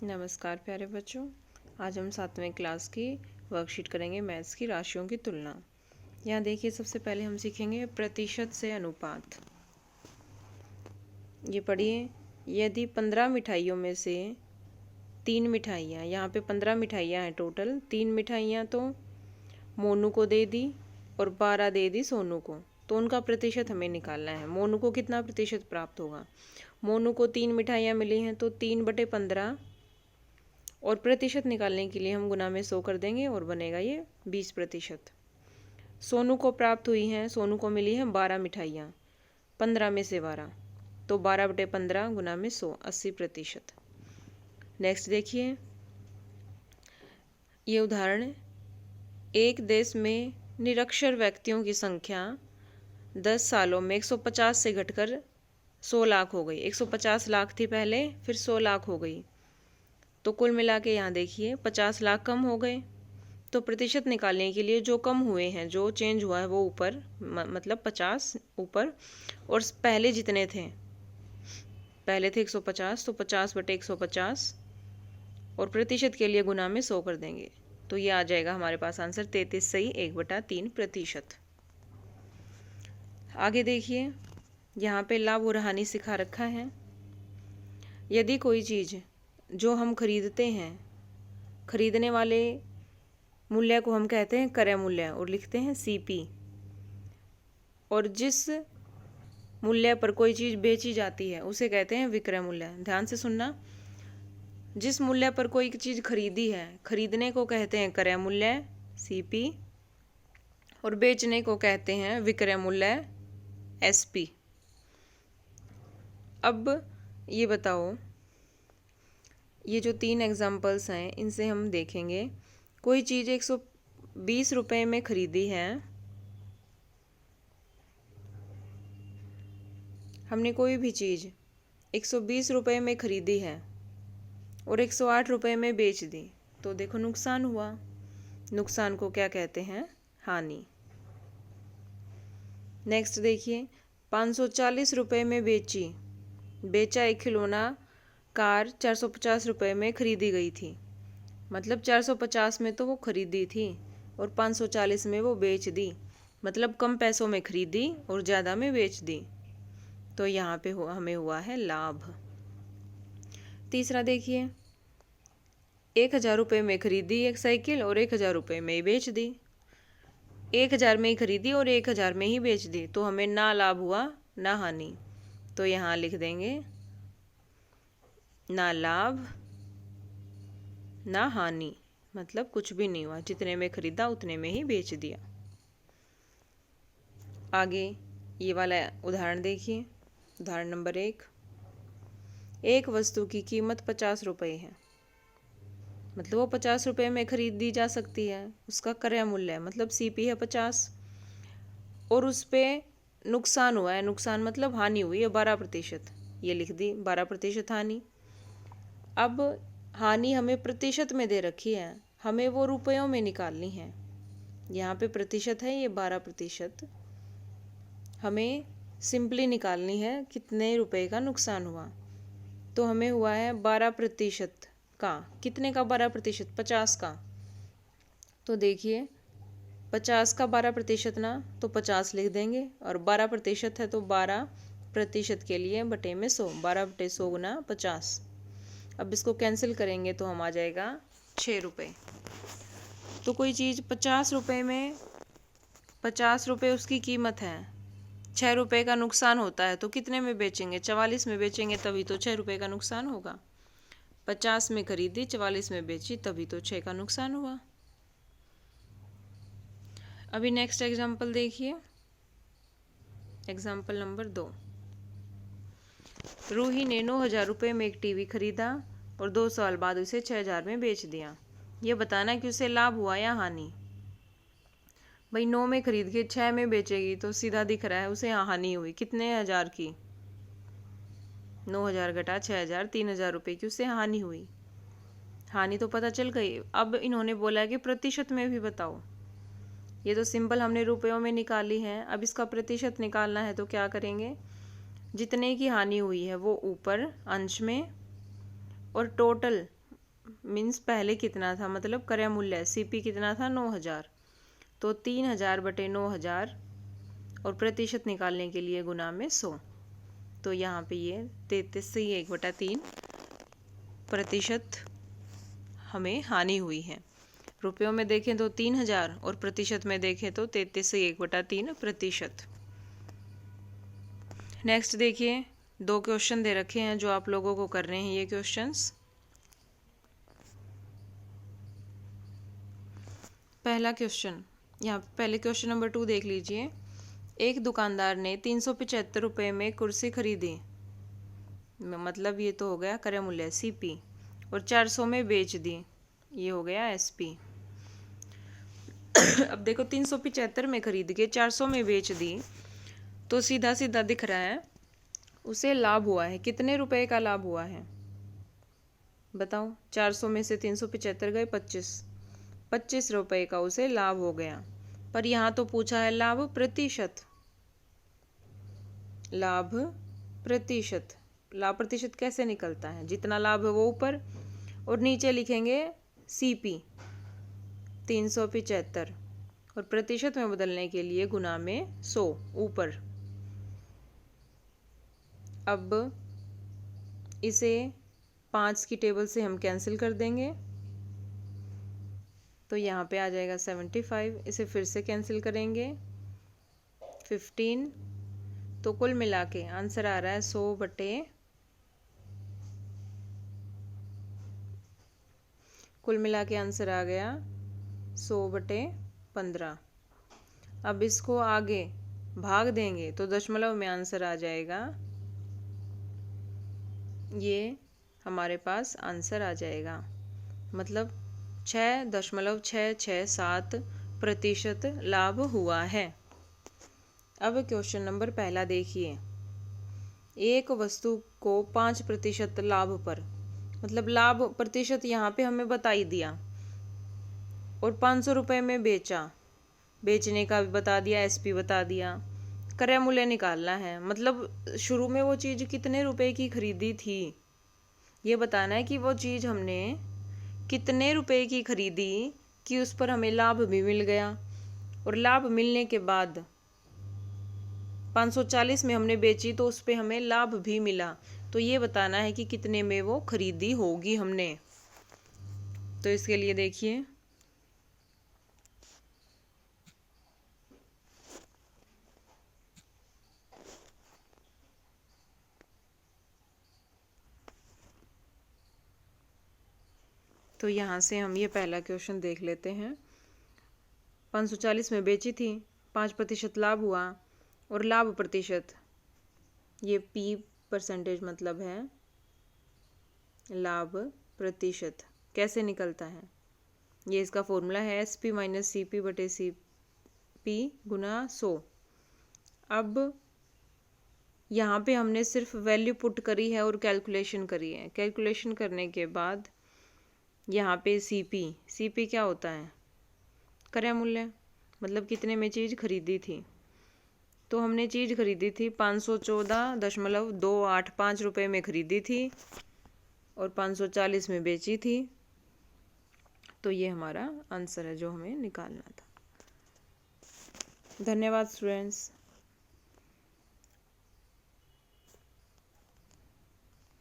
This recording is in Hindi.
नमस्कार प्यारे बच्चों। आज हम 7वें क्लास की वर्कशीट करेंगे मैथ्स की राशियों की तुलना। यहाँ देखिए, सबसे पहले हम सीखेंगे प्रतिशत से अनुपात। ये पढ़िए, यदि 15 मिठाइयों में से 3 मिठाइयाँ, यहाँ पे 15 मिठाइयाँ हैं टोटल, 3 मिठाइयाँ तो मोनू को दे दी और 12 दे दी सोनू को, तो उनका प्रतिशत हमें निकालना है। मोनू को कितना प्रतिशत प्राप्त होगा? मोनू को 3 मिठाइयाँ मिली हैं तो 3/15, और प्रतिशत निकालने के लिए हम गुना में 100 कर देंगे और बनेगा ये 20%। सोनू को प्राप्त हुई हैं, सोनू को मिली हैं 12 मिठाइयाँ, 15 में से 12, तो 12/15 गुना में 100, 80%। नेक्स्ट देखिए, ये उदाहरण, एक देश में निरक्षर व्यक्तियों की संख्या 10 सालों में 150 से घटकर 100 लाख हो गई। 150 लाख थी पहले, फिर 100 लाख हो गई, तो कुल मिला के यहाँ देखिए 50 लाख कम हो गए। तो प्रतिशत निकालने के लिए जो कम हुए हैं, जो चेंज हुआ है वो ऊपर, मतलब 50 ऊपर, और पहले जितने थे, पहले थे 150, तो 50/150, और प्रतिशत के लिए गुना में 100 कर देंगे, तो ये आ जाएगा हमारे पास आंसर 33 सही 1/3%। आगे देखिए, यहाँ पे लाभ और हानि सिखा रखा है। यदि कोई चीज़ जो हम खरीदते हैं, खरीदने वाले मूल्य को हम कहते हैं क्रय मूल्य और लिखते हैं CP, और जिस मूल्य पर कोई चीज़ बेची जाती है उसे कहते हैं विक्रय मूल्य। ध्यान से सुनना, जिस मूल्य पर कोई चीज़ खरीदी है, खरीदने को कहते हैं क्रय मूल्य CP, और बेचने को कहते हैं विक्रय मूल्य SP। अब ये बताओ, ये जो 3 एग्जाम्पल्स हैं इनसे हम देखेंगे, कोई चीज़ 120 रुपये में खरीदी है, हमने कोई भी चीज़ 120 रुपये में खरीदी है और 108 रुपये में बेच दी, तो देखो नुकसान हुआ। नुकसान को क्या कहते हैं? हानि। नेक्स्ट देखिए, 540 रुपये में बेचा एक खिलौना कार 450 रुपये में खरीदी गई थी, मतलब 450 में तो वो खरीदी थी और 540 में वो बेच दी, मतलब कम पैसों में खरीदी और ज़्यादा में बेच दी, तो यहाँ पे हमें हुआ है लाभ। तीसरा देखिए, 1000 रुपये में खरीदी एक साइकिल और 1000 रुपये में ही बेच दी। 1000 में ही खरीदी और 1000 में ही बेच दी, तो हमें ना लाभ हुआ ना हानि, तो यहाँ लिख देंगे ना लाभ ना हानि, मतलब कुछ भी नहीं हुआ, जितने में खरीदा उतने में ही बेच दिया। आगे ये वाला उदाहरण देखिए, उदाहरण नंबर 1, एक वस्तु की कीमत 50 रुपये है, मतलब वो 50 रुपये में खरीदी जा सकती है, उसका क्रय मूल्य मतलब CP है 50, और उस पर नुकसान हुआ है, नुकसान मतलब हानि हुई है 12%, ये लिख दी 12% हानि। अब हानि हमें प्रतिशत में दे रखी है, हमें वो रुपयों में निकालनी है। यहाँ पे प्रतिशत है ये 12%, हमें सिंपली निकालनी है कितने रुपए का नुकसान हुआ, तो हमें हुआ है 12% का। कितने का 12%? 50 का। तो देखिए 50 का 12% ना, तो 50 लिख देंगे, और 12% है तो 12% के लिए बटे में 100, 12/100 गुना 50। अब इसको कैंसिल करेंगे तो हम आ जाएगा 6 रुपये। तो कोई चीज़ 50 रुपये में, 50 रुपये उसकी कीमत है, 6 रुपये का नुकसान होता है, तो कितने में बेचेंगे? 44 में बेचेंगे, तभी तो 6 रुपये का नुकसान होगा। 50 में खरीदी, 44 में बेची, तभी तो 6 का नुकसान हुआ। अभी नेक्स्ट एग्जाम्पल देखिए, एग्जाम्पल नंबर 2, रूही ने 9000 रुपये में एक टीवी खरीदा और 2 साल बाद उसे 6000 में बेच दिया। ये बताना कि उसे लाभ हुआ या हानि। भाई 9 में खरीद के 6 में बेचेगी, तो सीधा दिख रहा है उसे हानि हुई। कितने हज़ार की? 9000 घटा 6000, 3000 रुपये की उसे हानि हुई। हानि तो पता चल गई। अब इन्होंने बोला कि प्रतिशत में भी बताओ। ये तो सिंपल हमने रुपयों में निकाली है, अब इसका प्रतिशत निकालना है, तो क्या करेंगे? जितने की हानि हुई है वो ऊपर अंश में, और टोटल मीन्स पहले कितना था, मतलब क्रय मूल्य सीपी कितना था 9000, तो 3000 बटे 9000 और प्रतिशत निकालने के लिए गुना में 100। तो यहाँ पे ये 33/1/3% हमें हानि हुई है। रुपयों में देखें तो 3000 और प्रतिशत में देखें तो 33/1/3%। नेक्स्ट देखिए, 2 क्वेश्चन दे रखे हैं जो आप लोगों को करने हैं ये क्वेश्चंस। पहला क्वेश्चन, यहाँ पहले क्वेश्चन नंबर 2 देख लीजिए। एक दुकानदार ने 375 रुपये में कुर्सी खरीदी, मतलब ये तो हो गया क्रय मूल्य सीपी, और 400 में बेच दी, ये हो गया एसपी। अब देखो 375 में खरीद के 400 में बेच दी, तो सीधा सीधा दिख रहा है उसे लाभ हुआ है। कितने रुपए का लाभ हुआ है बताओ? 400 में से 375 गए 25 रुपए का उसे लाभ हो गया। पर यहाँ तो पूछा है लाभ प्रतिशत। लाभ प्रतिशत, लाभ प्रतिशत कैसे निकलता है? जितना लाभ है वो ऊपर, और नीचे लिखेंगे सीपी 375 और प्रतिशत में बदलने के लिए गुना में 100 ऊपर। अब इसे 5 की टेबल से हम कैंसिल कर देंगे, तो यहाँ पे आ जाएगा 75। इसे फिर से कैंसिल करेंगे 15, तो कुल मिला के आंसर आ रहा है 100 बटे, कुल मिला के आंसर आ गया 100 बटे 15। अब इसको आगे भाग देंगे तो दशमलव में आंसर आ जाएगा, ये हमारे पास आंसर आ जाएगा, मतलब 6.667% लाभ हुआ है। अब क्वेश्चन नंबर पहला देखिए। एक वस्तु को 5% लाभ पर, मतलब लाभ प्रतिशत यहाँ पे हमें बता ही दिया, और 500 रुपये में बेचा, बेचने का भी बता दिया, एसपी बता दिया। क्रय मूल्य निकालना है, मतलब शुरू में वो चीज़ कितने रुपए की खरीदी थी, ये बताना है कि वो चीज़ हमने कितने रुपए की खरीदी कि उस पर हमें लाभ भी मिल गया, और लाभ मिलने के बाद 540 में हमने बेची तो उस पर हमें लाभ भी मिला। तो ये बताना है कि कितने में वो खरीदी होगी हमने। तो इसके लिए देखिए, तो यहाँ से हम ये पहला क्वेश्चन देख लेते हैं। 540 में बेची थी, 5% लाभ हुआ, और लाभ प्रतिशत ये P परसेंटेज मतलब है लाभ प्रतिशत। कैसे निकलता है? ये इसका फॉर्मूला है SP - CP बटे CP गुना 100। अब यहाँ पे हमने सिर्फ वैल्यू पुट करी है और कैलकुलेशन करी है। कैलकुलेशन करने के बाद यहाँ पे CP क्या होता है? क्रय मूल्य, मतलब कितने में चीज़ खरीदी थी। तो हमने चीज़ खरीदी थी 514.285 रुपये में खरीदी थी और 540 में बेची थी। तो ये हमारा आंसर है जो हमें निकालना था। धन्यवाद स्टूडेंट्स।